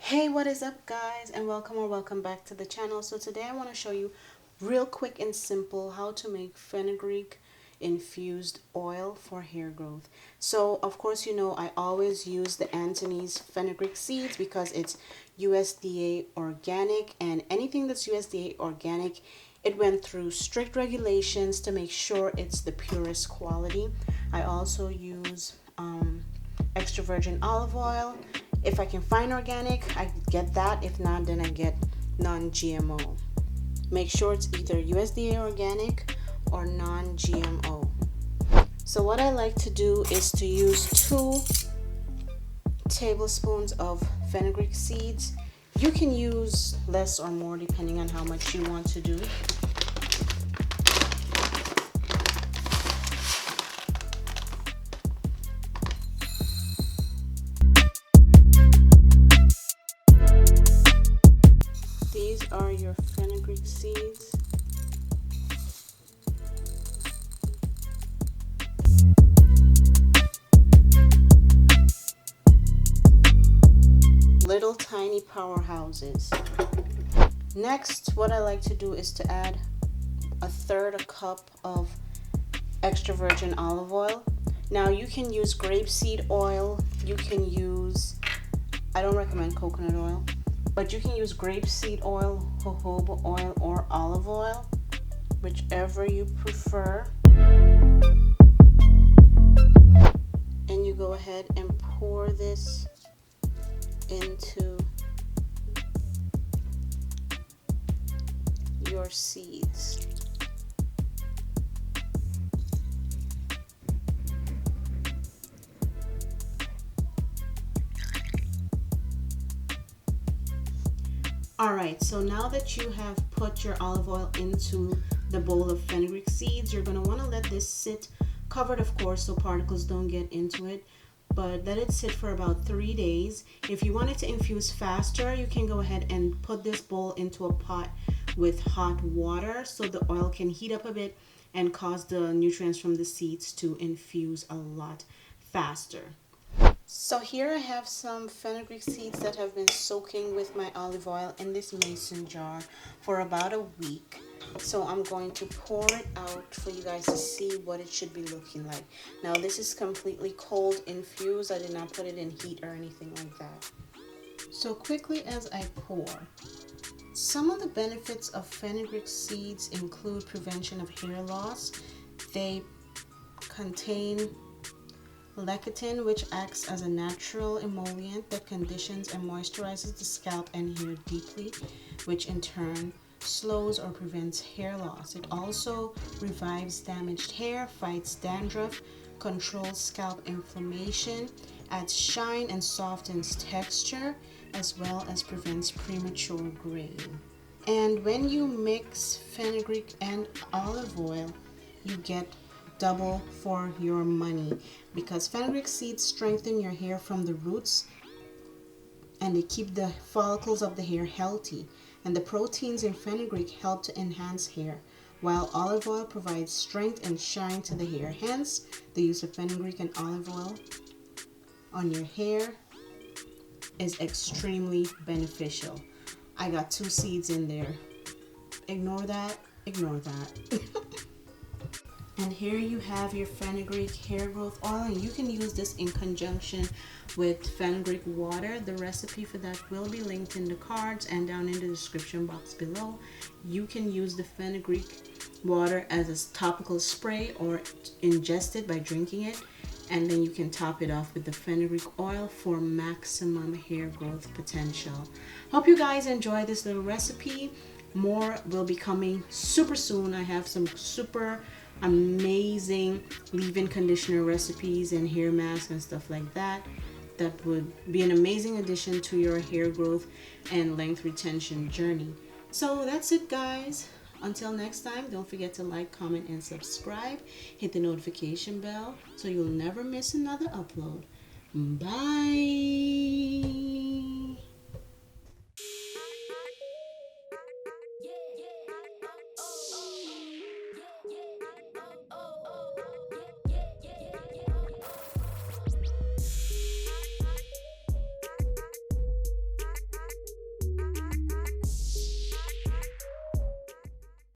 Hey, what is up guys, and welcome back to the channel. So today I want to show you real quick and simple how to make fenugreek infused oil for hair growth. So of course you know I always use the Anthony's fenugreek seeds because it's USDA organic, and anything that's USDA organic, it went through strict regulations to make sure it's the purest quality. I also use extra virgin olive oil. If I can find organic, I get that. If not, then I get non-GMO. Make sure it's either USDA organic or non-GMO. So what I like to do is to use 2 tablespoons of fenugreek seeds. You can use less or more depending on how much you want to do. These are your fenugreek seeds. Little tiny powerhouses. Next, what I like to do is to add 1/3 cup of extra virgin olive oil. Now you can use grapeseed oil, you can use, I don't recommend coconut oil, but you can use grapeseed oil, jojoba oil, or olive oil, whichever you prefer. And you go ahead and pour this into your seeds. Alright, so now that you have put your olive oil into the bowl of fenugreek seeds, you're going to want to let this sit covered, of course, so particles don't get into it, but let it sit for about 3 days. If you want it to infuse faster, you can go ahead and put this bowl into a pot with hot water so the oil can heat up a bit and cause the nutrients from the seeds to infuse a lot faster. So here I have some fenugreek seeds that have been soaking with my olive oil in this mason jar for about a week. So I'm going to pour it out for you guys to see what it should be looking like. Now this is completely cold infused. I did not put it in heat or anything like that. So quickly as I pour, some of the benefits of fenugreek seeds include prevention of hair loss. They contain lecithin, which acts as a natural emollient that conditions and moisturizes the scalp and hair deeply, which in turn slows or prevents hair loss. It also revives damaged hair, fights dandruff, controls scalp inflammation, adds shine and softens texture, as well as prevents premature graying. And when you mix fenugreek and olive oil, you get double for your money, because fenugreek seeds strengthen your hair from the roots and they keep the follicles of the hair healthy, and the proteins in fenugreek help to enhance hair, while olive oil provides strength and shine to the hair. Hence, the use of fenugreek and olive oil on your hair is extremely beneficial. I got 2 seeds in there. Ignore that. And here you have your fenugreek hair growth oil, and you can use this in conjunction with fenugreek water. The recipe for that will be linked in the cards and down in the description box below. You can use the fenugreek water as a topical spray or ingest it by drinking it, and then you can top it off with the fenugreek oil for maximum hair growth potential. Hope you guys enjoy this little recipe. More will be coming super soon. I have some super amazing leave-in conditioner recipes and hair masks and stuff like that would be an amazing addition to your hair growth and length retention journey. So that's it guys. Until next time, don't forget to like, comment, and subscribe. Hit the notification bell so you'll never miss another upload. Bye.